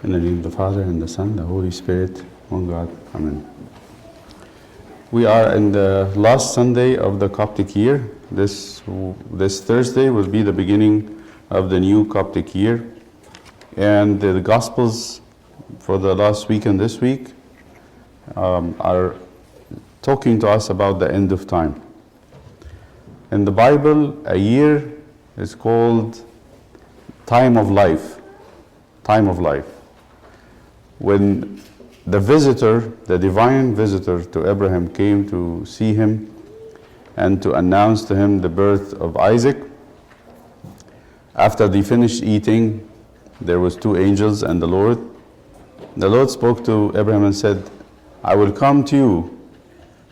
In the name of the Father, and the Son, and the Holy Spirit, one God. Amen. We are in the last Sunday of the Coptic year. This Thursday will be the beginning of the new Coptic year. And the Gospels for the last week and this week are talking to us about the end of time. In the Bible, a year is called time of life. Time of life. When the visitor, the divine visitor to Abraham came to see him and to announce to him the birth of Isaac, after they finished eating, there was two angels and the Lord. The Lord spoke to Abraham and said, I will come to you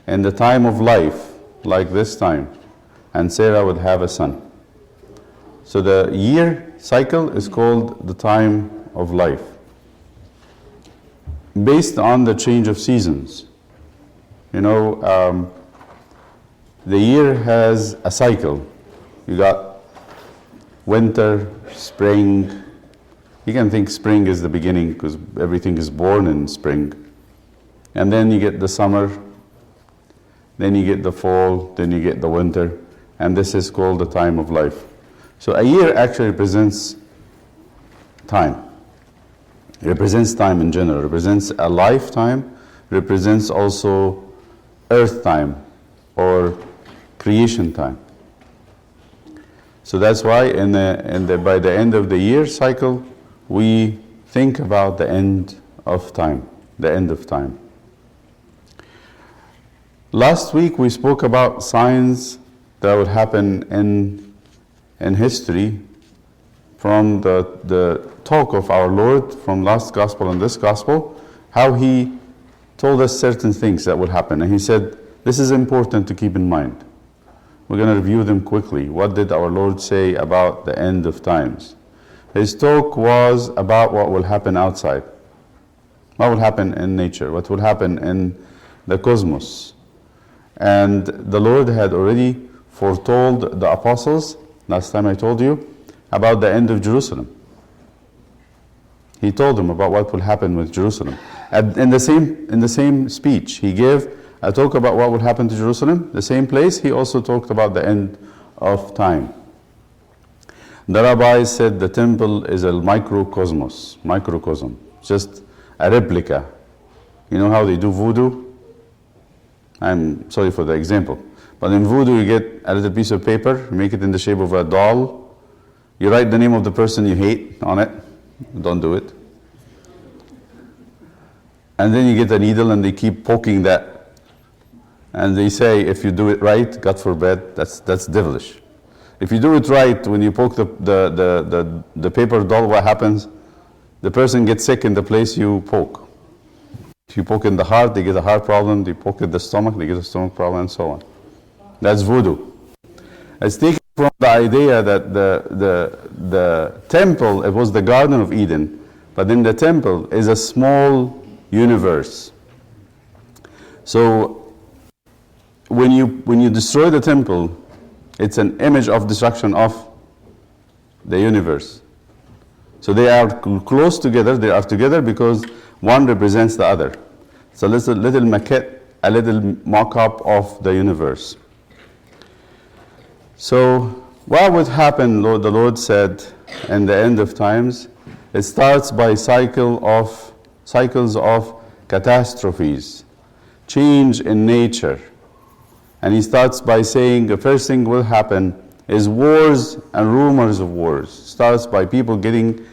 in the time of life, like this time, and Sarah would have a son. So the year cycle is called the time of life, based on the change of seasons. You know, the year has a cycle. You got winter, spring. You can think spring is the beginning because everything is born in spring. And then you get the summer, then you get the fall, then you get the winter, and this is called the time of life. So a year actually represents time. It represents time in general, represents a lifetime, represents also earth time or creation time. So that's why by the end of the year cycle, we think about the end of time, the end of time. Last week we spoke about signs that would happen in history from the talk of our Lord from last gospel and this gospel, how he told us certain things that would happen. And he said, this is important to keep in mind. We're going to review them quickly. What did our Lord say about the end of times? His talk was about what will happen outside. What will happen in nature? What will happen in the cosmos? And the Lord had already foretold the apostles, last time I told you, about the end of Jerusalem. He told them about what will happen with Jerusalem. In the same speech, he gave a talk about what will happen to Jerusalem. The same place, he also talked about the end of time. The rabbis said the temple is a microcosm, just a replica. You know how they do voodoo? I'm sorry for the example. But in voodoo, you get a little piece of paper, make it in the shape of a doll. You write the name of the person you hate on it. Don't do it. And then you get a needle and they keep poking that. And they say, if you do it right, God forbid, that's devilish. If you do it right, when you poke the paper doll, what happens? The person gets sick in the place you poke. If you poke in the heart, they get a heart problem. They poke in the stomach, they get a stomach problem, and so on. That's voodoo. It's taken from the idea that the temple, it was the Garden of Eden, but in the temple is a small universe. So when you destroy the temple, it's an image of destruction of the universe. So they are close together. They are together because one represents the other. It's a little maquette, a little mock-up of the universe. So what would happen, the Lord said, in the end of times? It starts by cycles of catastrophes, change in nature. And he starts by saying the first thing will happen is wars and rumors of wars. Starts by people getting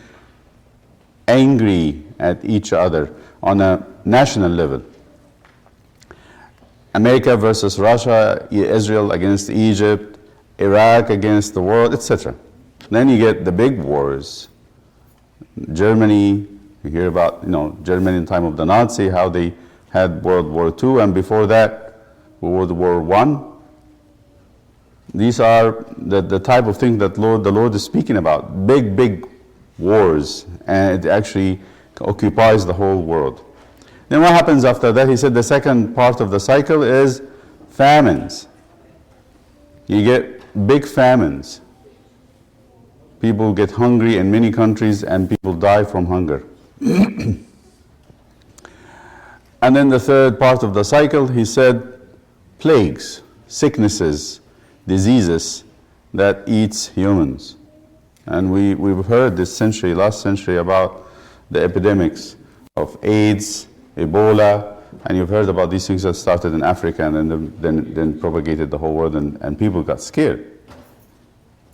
angry at each other on a national level. America versus Russia, Israel against Egypt, Iraq against the world, etc. Then you get the big wars. Germany, you hear about Germany in the time of the Nazi, how they had World War II, and before that, World War I. These are the type of thing that the Lord is speaking about. Big wars, and it actually occupies the whole world. Then what happens after that? He said the second part of the cycle is famines. You get big famines. People get hungry in many countries and people die from hunger. And then the third part of the cycle, he said, plagues, sicknesses, diseases that eats humans. And we've heard this last century, about the epidemics of AIDS, Ebola, and you've heard about these things that started in Africa and then propagated the whole world, and people got scared.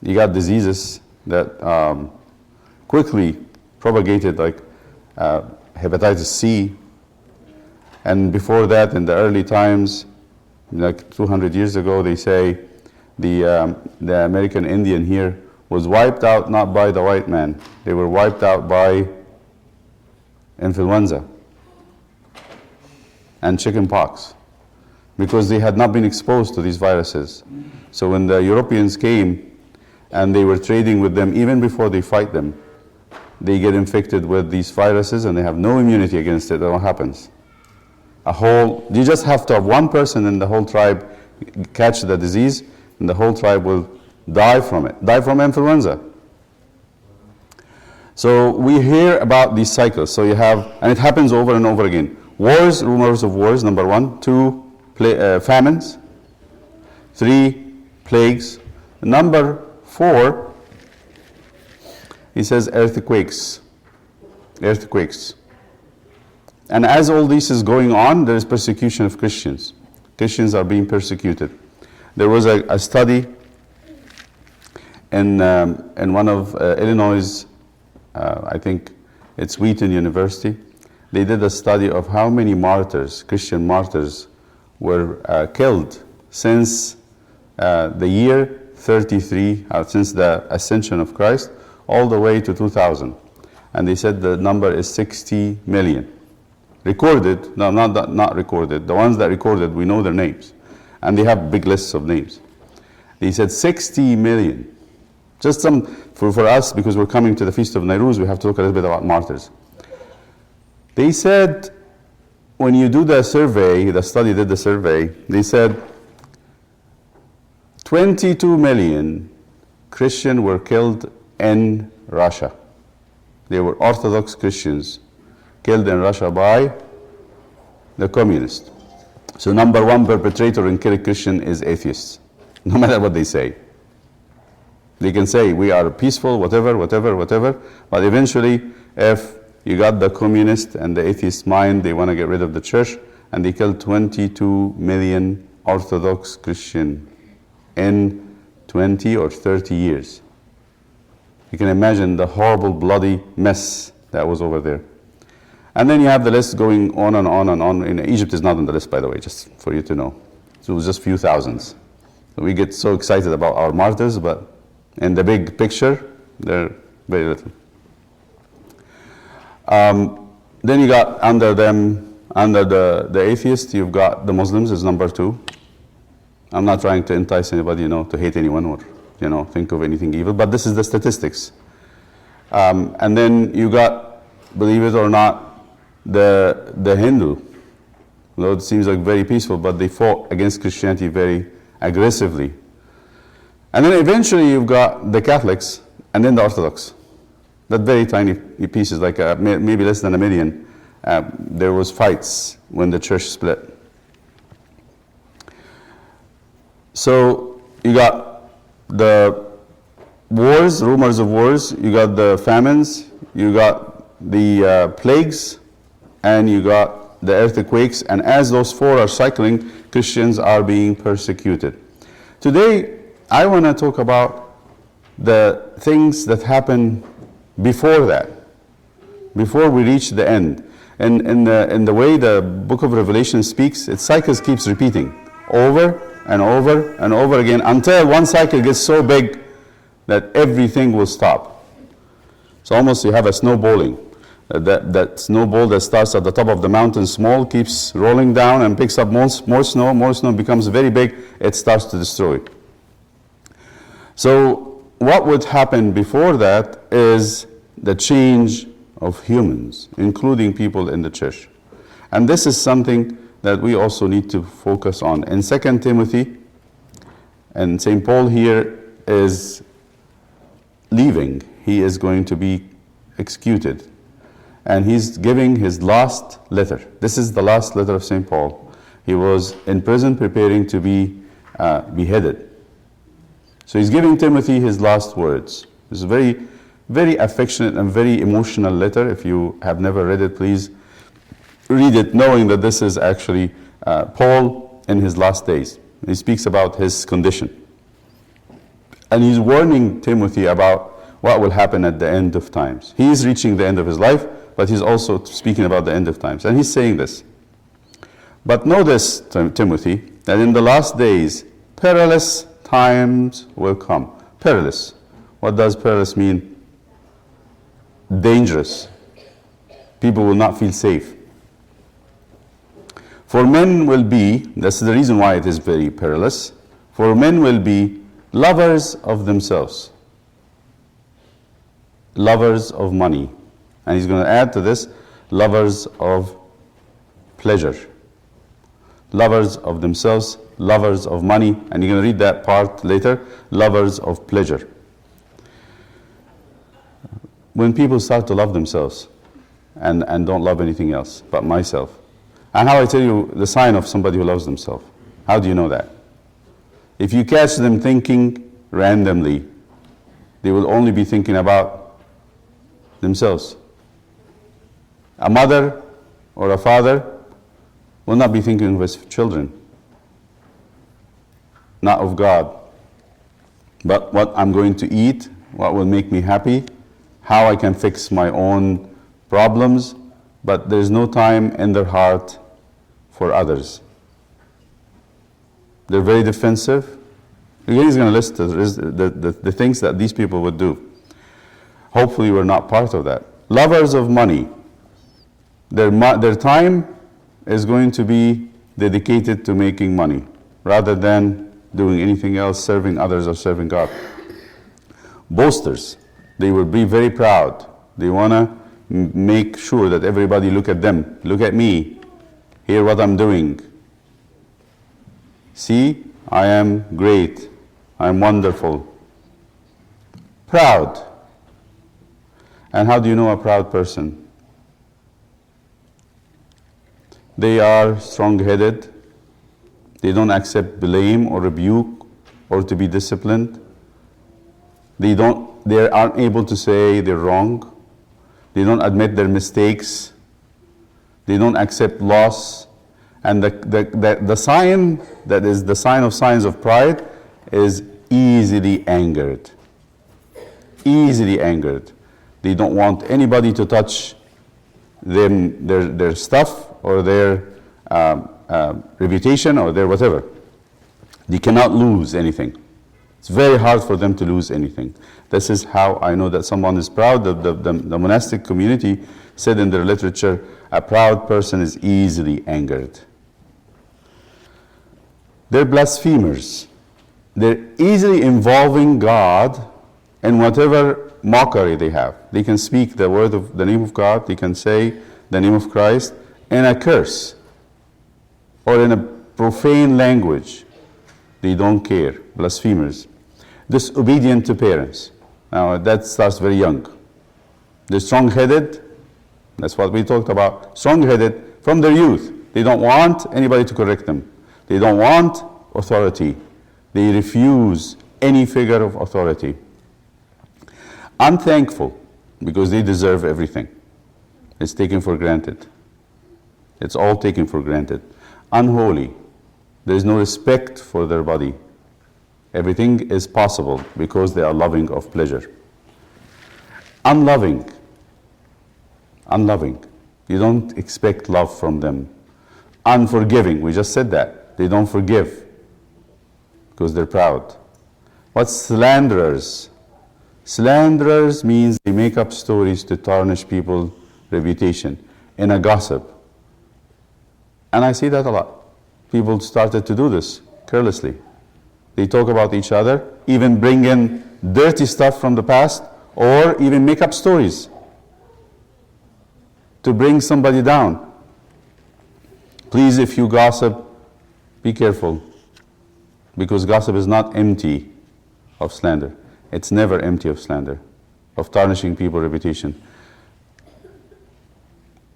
You got diseases that quickly propagated, like hepatitis C. And before that, in the early times, like 200 years ago, they say the American Indian here was wiped out not by the white man. They were wiped out by influenza and chicken pox because they had not been exposed to these viruses. So when the Europeans came and they were trading with them, even before they fight them, they get infected with these viruses and they have no immunity against it. Then what happens? You just have to have one person in the whole tribe catch the disease, and the whole tribe will die from it, die from influenza. So we hear about these cycles. So you have, and it happens over and over again. Wars, rumors of wars, number 1. 2, famines. 3, plagues. Number 4, he says earthquakes. Earthquakes. And as all this is going on, there is persecution of Christians. Christians are being persecuted. There was a study in one of Illinois', I think it's Wheaton University. They did a study of how many martyrs, Christian martyrs, were killed since the year 33, since the ascension of Christ, all the way to 2000. And they said the number is 60 million. Recorded, no, not recorded. The ones that recorded, we know their names. And they have big lists of names. They said 60 million. Just some, for us, because we're coming to the Feast of Nairouz, we have to look a little bit about martyrs. They said, when you do the survey, the study did the survey, they said 22 million Christians were killed in Russia. They were Orthodox Christians killed in Russia by the communists. So number 1 perpetrator in killing Christian is atheists, no matter what they say. They can say we are peaceful, whatever, but eventually if you got the communist and the atheist mind, they want to get rid of the church, and they killed 22 million Orthodox Christian in 20 or 30 years. You can imagine the horrible bloody mess that was over there. And then you have the list going on and on and on. In Egypt is not on the list, by the way, just for you to know. So it was just a few thousands. So we get so excited about our martyrs, but in the big picture, they're very little. Then you got under the atheists, you've got the Muslims is number 2. I'm not trying to entice anybody, to hate anyone or, think of anything evil, but this is the statistics. And then you got, believe it or not, the Hindu. Though it seems like very peaceful, but they fought against Christianity very aggressively. And then eventually you've got the Catholics and then the Orthodox. That very tiny pieces, like maybe less than 1 million. There was fights when the church split. So you got the wars, rumors of wars, you got the famines, you got the plagues, and you got the earthquakes, and as those 4 are cycling, Christians are being persecuted. Today, I want to talk about the things that happen before that, before we reach the end. And in the way the book of Revelation speaks, its cycles keeps repeating over and over and over again until one cycle gets so big that everything will stop. So almost you have a snowballing. That snowball that starts at the top of the mountain small, keeps rolling down and picks up more snow, becomes very big, it starts to destroy. So what would happen before that is the change of humans, including people in the church. And this is something that we also need to focus on. In 2 Timothy, and St. Paul here is leaving. He is going to be executed. and he's giving his last letter. This is the last letter of St. Paul. He was in prison preparing to be beheaded. So he's giving Timothy his last words. It's a very, very affectionate and very emotional letter. If you have never read it, please read it, knowing that this is actually Paul in his last days. He speaks about his condition. And he's warning Timothy about what will happen at the end of times. He is reaching the end of his life, but he's also speaking about the end of times. And he's saying this. But know this, Timothy, that in the last days, perilous times will come. Perilous. What does perilous mean? Dangerous. People will not feel safe. For men will be, that's the reason why it is very perilous, for men will be lovers of themselves, lovers of money. And he's going to add to this, lovers of pleasure. Lovers of themselves, lovers of money, and you're going to read that part later, lovers of pleasure. When people start to love themselves and don't love anything else but myself. And how I tell you the sign of somebody who loves themselves. How do you know that? If you catch them thinking randomly, they will only be thinking about themselves. A mother or a father will not be thinking of his children, not of God, but what I'm going to eat, what will make me happy, how I can fix my own problems, but there's no time in their heart for others. They're very defensive. Again, he's going to list the things that these people would do. Hopefully we're not part of that. Lovers of money. Their time is going to be dedicated to making money rather than doing anything else, serving others or serving God. Boasters. They will be very proud. They want to make sure that everybody look at them. Look at me. Hear what I'm doing. See, I am great. I am wonderful. Proud. And how do you know a proud person? They are strong-headed. They don't accept blame or rebuke or to be disciplined. They aren't able to say they're wrong. They don't admit their mistakes. They don't accept loss. And the sign that is the sign of signs of pride is easily angered. Easily angered. They don't want anybody to touch their stuff or their reputation or their whatever. They cannot lose anything. It's very hard for them to lose anything. This is how I know that someone is proud. The monastic community said in their literature, a proud person is easily angered. They're blasphemers. They're easily involving God in whatever mockery they have. They can speak the word of the name of God. They can say the name of Christ in a curse or in a profane language. They don't care. Blasphemers. Disobedient to parents. Now that starts very young. They're strong-headed. That's what we talked about. Strong-headed from their youth. They don't want anybody to correct them. They don't want authority. They refuse any figure of authority. Unthankful, because they deserve everything. It's taken for granted. It's all taken for granted. Unholy. There is no respect for their body. Everything is possible because they are loving of pleasure. Unloving. Unloving. You don't expect love from them. Unforgiving. We just said that. They don't forgive because they're proud. What's slanderers? Slanderers means they make up stories to tarnish people's reputation in a gossip. And I see that a lot. People started to do this carelessly. They talk about each other, even bring in dirty stuff from the past, or even make up stories to bring somebody down. Please, if you gossip, be careful, because gossip is not empty of slander. It's never empty of slander, of tarnishing people's reputation.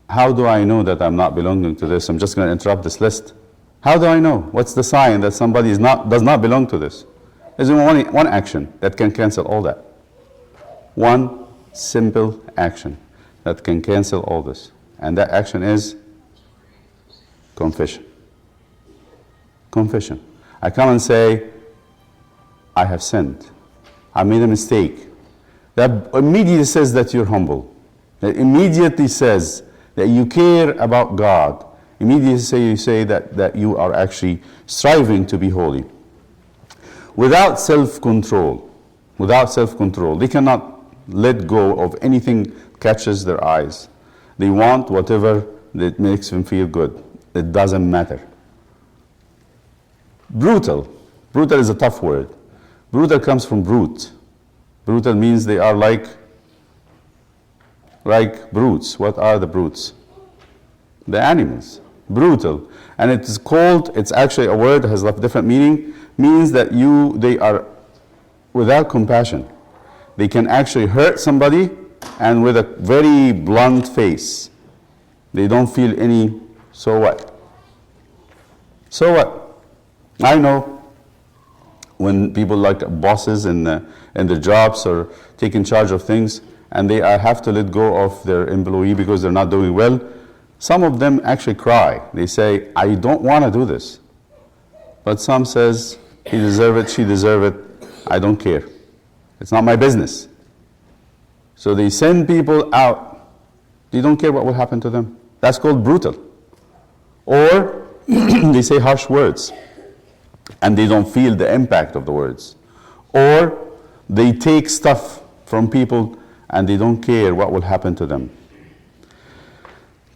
How do I know that I'm not belonging to this? I'm just going to interrupt this list. How do I know? What's the sign that somebody does not belong to this? There's only one action that can cancel all that. One simple action that can cancel all this. And that action is confession. Confession. I come and say, I have sinned. I made a mistake. That immediately says that you're humble. That immediately says that you care about God. Immediately you say that you are actually striving to be holy. Without self-control, they cannot let go of anything catches their eyes. They want whatever that makes them feel good. It doesn't matter. Brutal. Brutal is a tough word. Brutal comes from brute. Brutal means they are like brutes. What are the brutes? The animals. Brutal. And it's actually a word that has a different meaning, means that they are without compassion. They can actually hurt somebody and with a very blunt face. They don't feel any, so what? So what? I know when people like bosses in their jobs or taking charge of things and they have to let go of their employee because they're not doing well, some of them actually cry. They say, I don't want to do this. But some says, he deserves it, she deserves it, I don't care. It's not my business. So they send people out. They don't care what will happen to them. That's called brutal. Or they say harsh words and they don't feel the impact of the words. Or they take stuff from people and they don't care what will happen to them.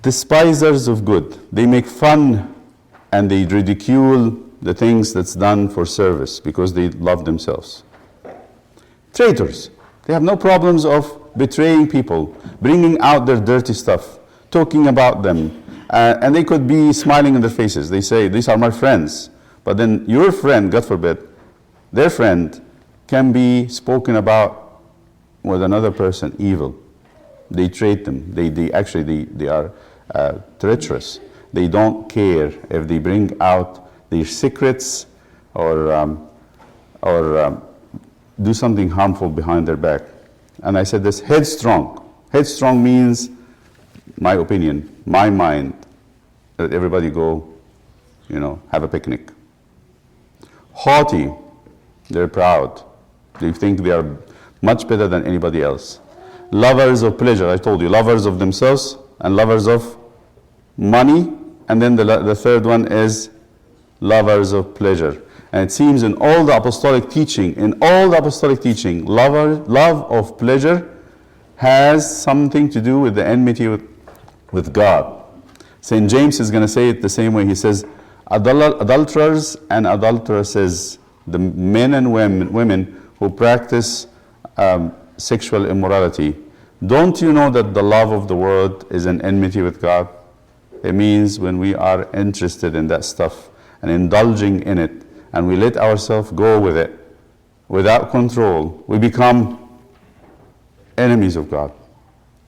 Despisers of good. They make fun and they ridicule the things that's done for service because they love themselves. Traitors. They have no problems of betraying people, bringing out their dirty stuff, talking about them, and they could be smiling in their faces. They say, these are my friends. But then your friend, God forbid, their friend can be spoken about with another person evil. They treat them. They are treacherous. They don't care if they bring out their secrets or do something harmful behind their back. And I said this, headstrong. Headstrong means, my opinion, my mind, that everybody go, have a picnic. Haughty, they're proud. They think they are much better than anybody else. Lovers of pleasure, I told you, lovers of themselves and lovers of money. And then the third one is lovers of pleasure. And it seems in all the apostolic teaching, love of pleasure has something to do with the enmity with God. St. James is going to say it the same way. He says, adulterers and adulteresses, the men and women who practice sexual immorality, don't you know that the love of the world is an enmity with God? It means when we are interested in that stuff and indulging in it, and we let ourselves go with it without control, we become enemies of God.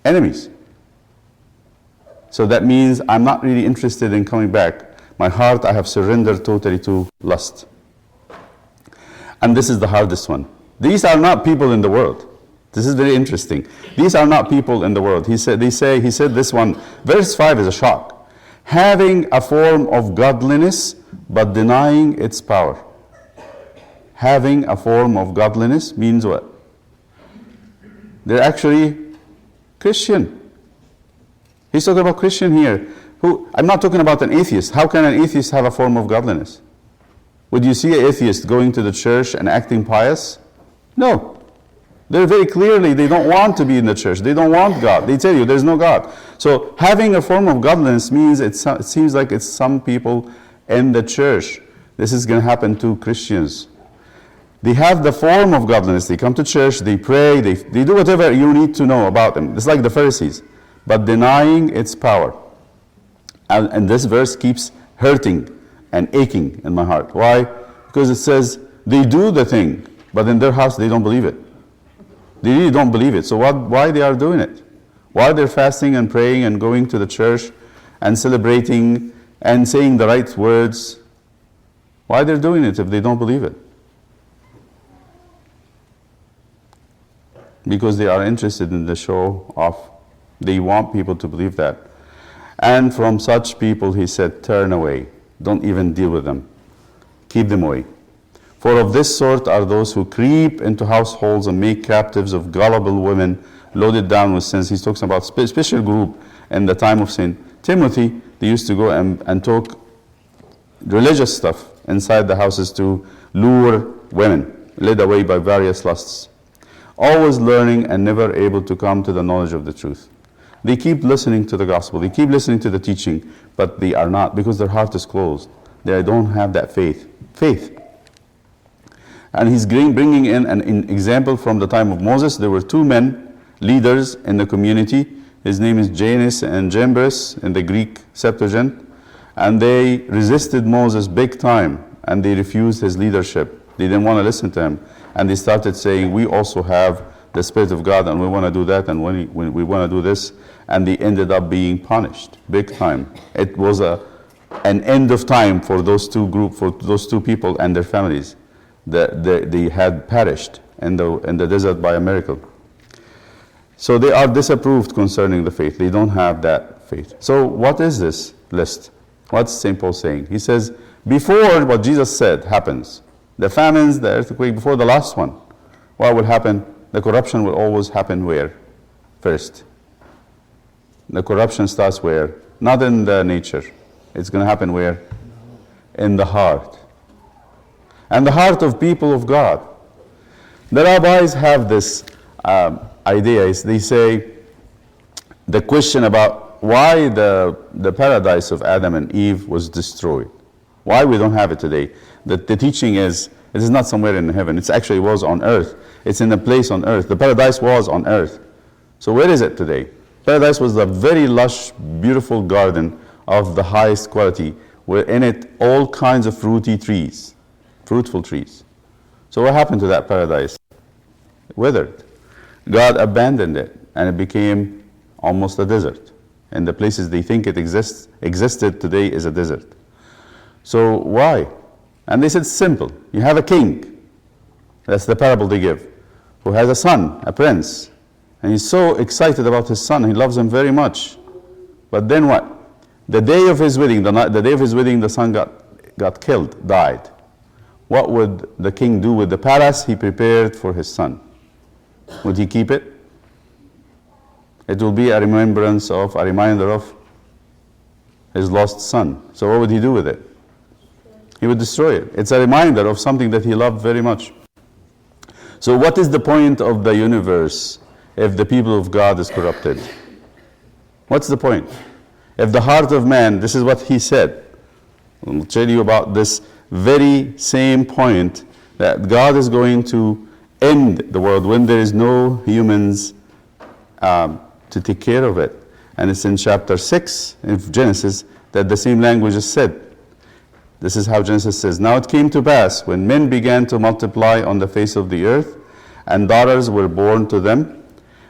Enemies. So that means I'm not really interested in coming back. My heart, I have surrendered totally to lust. And this is the hardest one. These are not people in the world. This is very interesting. These are not people in the world. He said this one, verse 5 is a shock. Having a form of godliness, but denying its power. Having a form of godliness means what? They're actually Christian. He's talking about Christian here. I'm not talking about an atheist. How can an atheist have a form of godliness? Would you see an atheist going to the church and acting pious? No. They're very clearly, they don't want to be in the church. They don't want God. They tell you there's no God. So having a form of godliness means it seems like it's some people in the church. This is going to happen to Christians. They have the form of godliness. They come to church, they pray, they do whatever you need to know about them. It's like the Pharisees, but denying its power. And this verse keeps hurting and aching in my heart. Why? Because it says they do the thing, but in their hearts they don't believe it. They really don't believe it. So why they are doing it? While they're fasting and praying and going to the church and celebrating and saying the right words, why they're doing it if they don't believe it? Because they are interested in the show off. They want people to believe that. And from such people, he said, turn away. Don't even deal with them. Keep them away. For of this sort are those who creep into households and make captives of gullible women loaded down with sins. He's talking about a special group in the time of St. Timothy. They used to go and talk religious stuff inside the houses to lure women, led away by various lusts. Always learning and never able to come to the knowledge of the truth. They keep listening to the gospel. They keep listening to the teaching, but they are not, because their heart is closed. They don't have that faith. And he's bringing in an example from the time of Moses. There were two men, leaders in the community. His name is Jannes and Jambres in the Greek Septuagint. And they resisted Moses big time, and they refused his leadership. They didn't want to listen to him. And they started saying, we also have the Spirit of God, and we want to do that, and we want to do this. And they ended up being punished big time. It was an end of time for those two people and their families. They had perished in the desert by a miracle. So they are disapproved concerning the faith. They don't have that faith. So what is this list? What's St. Paul saying? He says, before what Jesus said happens, the famines, the earthquake, before the last one, what will happen? The corruption will always happen where? First. The corruption starts where? Not in the nature. It's going to happen where? In the heart. And the heart of people of God. The rabbis have this idea. They say the question about why the paradise of Adam and Eve was destroyed. Why we don't have it today. The teaching is, it is not somewhere in heaven. It actually was on earth. It's in a place on earth. The paradise was on earth. So where is it today? Paradise was a very lush, beautiful garden of the highest quality, where in it all kinds of fruitful trees. So what happened to that paradise? It withered. God abandoned it, and it became almost a desert. And the places they think it existed today is a desert. So why? And they said, simple. You have a king. That's the parable they give. Who has a son, a prince. And he's so excited about his son. He loves him very much. But then what? The day of his wedding, the son got killed, died. What would the king do with the palace he prepared for his son? Would he keep it? It will be a reminder of his lost son. So what would he do with it? He would destroy it. It's a reminder of something that he loved very much. So what is the point of the universe if the people of God is corrupted? What's the point? If the heart of man, this is what he said. I'll tell you about this very same point, that God is going to end the world when there is no humans to take care of it. And it's in chapter 6 of Genesis that the same language is said. This is how Genesis says, now it came to pass, when men began to multiply on the face of the earth, and daughters were born to them,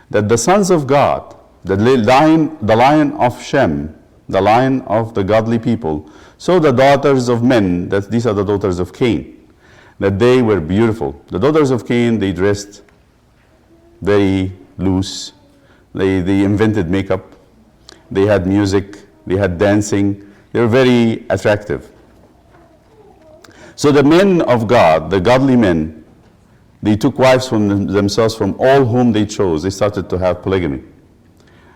that the sons of God, the line of Shem, the line of the godly people, so the daughters of men, that these are the daughters of Cain, that they were beautiful. The daughters of Cain, they dressed very loose. They invented makeup. They had music. They had dancing. They were very attractive. So the men of God, the godly men, they took wives from themselves from all whom they chose. They started to have polygamy.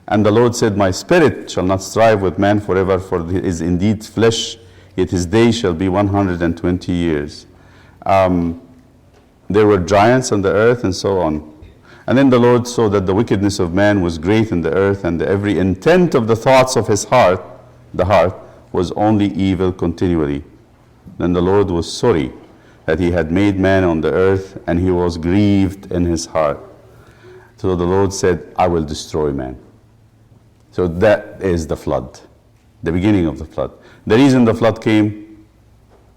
And the Lord said, my spirit shall not strive with man forever, for he is indeed flesh, yet his days shall be 120 years. There were giants on the earth and so on. And then the Lord saw that the wickedness of man was great in the earth, and every intent of the thoughts of his heart, the heart, was only evil continually. Then the Lord was sorry that he had made man on the earth, and he was grieved in his heart. So the Lord said, I will destroy man. So that is the flood, the beginning of the flood. The reason the flood came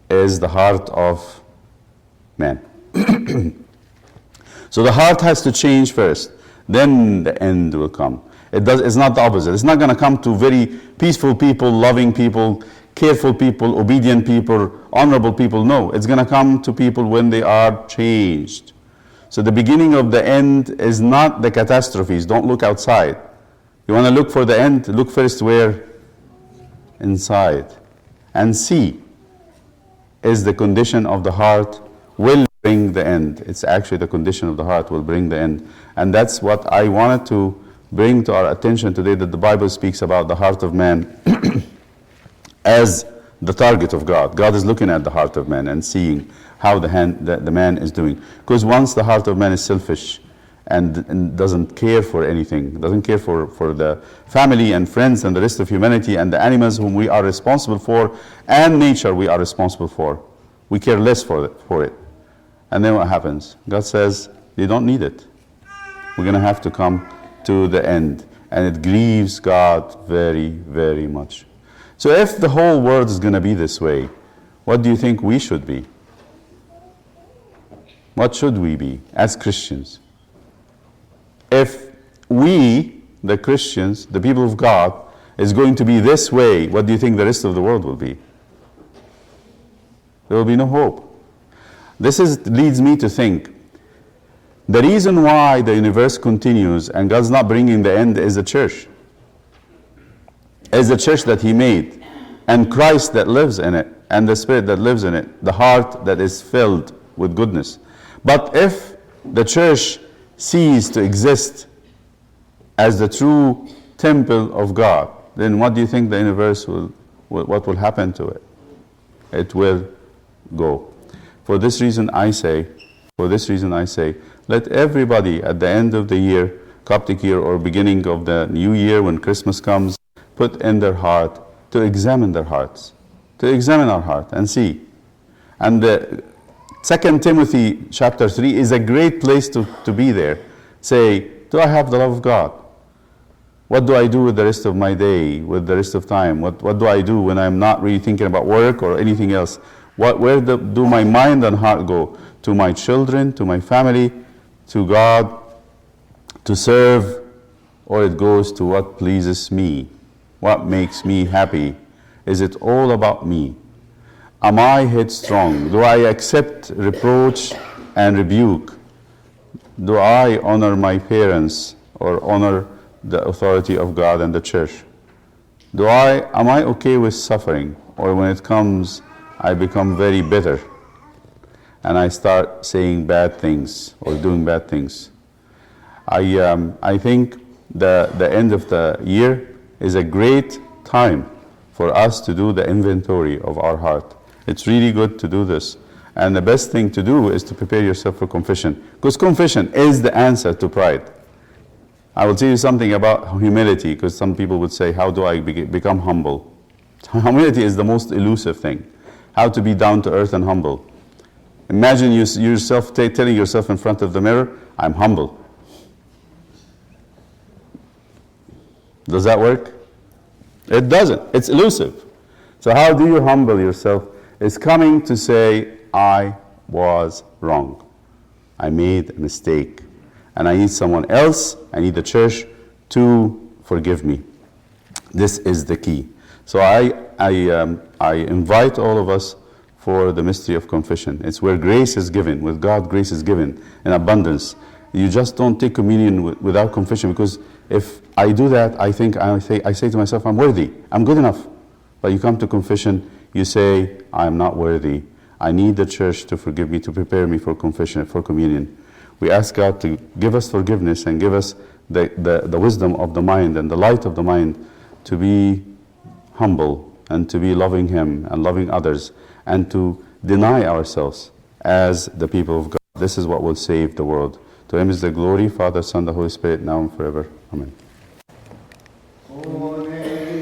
is the heart of man. So the heart has to change first, then the end will come. It's not the opposite. It's not going to come to very peaceful people, loving people, careful people, obedient people, honorable people. No, it's going to come to people when they are changed. So the beginning of the end is not the catastrophes. Don't look outside. You want to look for the end? Look first where? Inside. And see, is the condition of the heart will bring the end. It's actually the condition of the heart will bring the end. And that's what I wanted to bring to our attention today, that the Bible speaks about the heart of man as the target of God. God is looking at the heart of man and seeing how the man is doing. Because once the heart of man is selfish and doesn't care for anything, doesn't care for the family and friends and the rest of humanity and the animals whom we are responsible for, and nature we are responsible for, we care less for it. And then what happens? God says, you don't need it. We're going to have to come to the end. And it grieves God very, very much. So if the whole world is going to be this way, what do you think we should be? What should we be as Christians? If we, the Christians, the people of God, is going to be this way, what do you think the rest of the world will be? There will be no hope. This leads me to think, the reason why the universe continues and God's not bringing the end is the church. Is the church that He made, and Christ that lives in it, and the Spirit that lives in it, the heart that is filled with goodness. But if the church ceases to exist as the true temple of God, then what do you think the universe what will happen to it? It will go. For this reason I say, let everybody at the end of the year, Coptic year or beginning of the new year when Christmas comes, put in their heart to examine their hearts, to examine our heart and see. And 2 Timothy chapter 3 is a great place to be there. Say, do I have the love of God? What do I do with the rest of my day, with the rest of time? What do I do when I'm not really thinking about work or anything else? Where do my mind and heart go? To my children, to my family, to God, to serve, or it goes to what pleases me, what makes me happy? Is it all about me? Am I headstrong? Do I accept reproach and rebuke? Do I honor my parents or honor the authority of God and the church? Am I okay with suffering? Or when it comes, I become very bitter and I start saying bad things or doing bad things? I think the end of the year is a great time for us to do the inventory of our heart. It's really good to do this. And the best thing to do is to prepare yourself for confession. Because confession is the answer to pride. I will tell you something about humility, because some people would say, how do I become humble? Humility is the most elusive thing. How to be down to earth and humble. Imagine yourself telling yourself in front of the mirror, I'm humble. Does that work? It doesn't. It's elusive. So how do you humble yourself? It's coming to say, I was wrong. I made a mistake. And I need someone else, I need the church to forgive me. This is the key. So I invite all of us for the mystery of confession. It's where grace is given. With God, grace is given in abundance. You just don't take communion without confession, because if I do that, I say to myself, I'm worthy, I'm good enough. But you come to confession, you say, I'm not worthy. I need the church to forgive me, to prepare me for confession, for communion. We ask God to give us forgiveness and give us the wisdom of the mind and the light of the mind to be humble and to be loving Him and loving others and to deny ourselves as the people of God. This is what will save the world. To Him is the glory, Father, Son, the Holy Spirit, now and forever. Amen.